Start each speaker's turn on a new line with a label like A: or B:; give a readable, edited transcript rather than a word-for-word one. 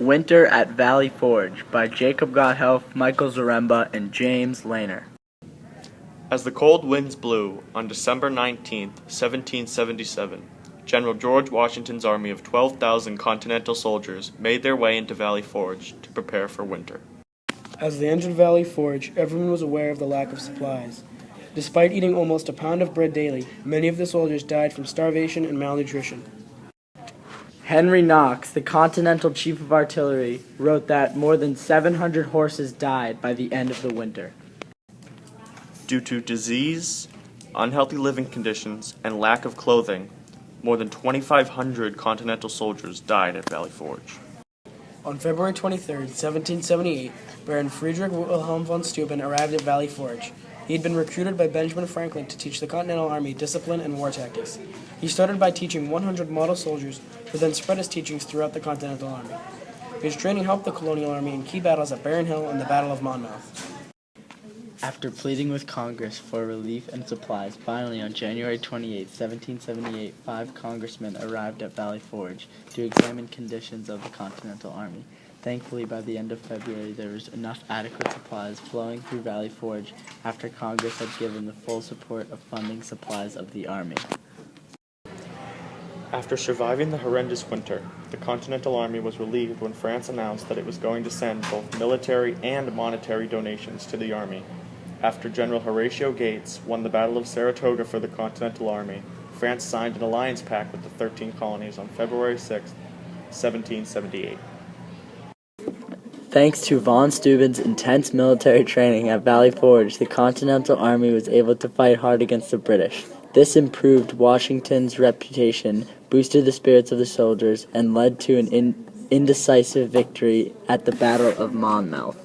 A: Winter at Valley Forge by Jacob Gotthelf, Michael Zaremba, and James Lehner.
B: As the cold winds blew on December 19, 1777, General George Washington's army of 12,000 Continental soldiers made their way into Valley Forge to prepare for winter.
C: As they entered Valley Forge, everyone was aware of the lack of supplies. Despite eating almost a pound of bread daily, many of the soldiers died from starvation and malnutrition.
A: Henry Knox, the Continental Chief of Artillery, wrote that more than 700 horses died by the end of the winter.
B: Due to disease, unhealthy living conditions, and lack of clothing, more than 2,500 Continental soldiers died at Valley Forge.
C: On February 23, 1778, Baron Friedrich Wilhelm von Steuben arrived at Valley Forge. He had been recruited by Benjamin Franklin to teach the Continental Army discipline and war tactics. He started by teaching 100 model soldiers, who then spread his teachings throughout the Continental Army. His training helped the Colonial Army in key battles at Baron Hill and the Battle of Monmouth.
A: After pleading with Congress for relief and supplies, finally on January 28, 1778, 5 congressmen arrived at Valley Forge to examine conditions of the Continental Army. Thankfully, by the end of February, there was enough adequate supplies flowing through Valley Forge after Congress had given the full support of funding supplies of the Army.
B: After surviving the horrendous winter, the Continental Army was relieved when France announced that it was going to send both military and monetary donations to the Army. After General Horatio Gates won the Battle of Saratoga for the Continental Army, France signed an alliance pact with the 13 colonies on February 6, 1778.
A: Thanks to von Steuben's intense military training at Valley Forge, the Continental Army was able to fight hard against the British. This improved Washington's reputation, boosted the spirits of the soldiers, and led to an indecisive victory at the Battle of Monmouth.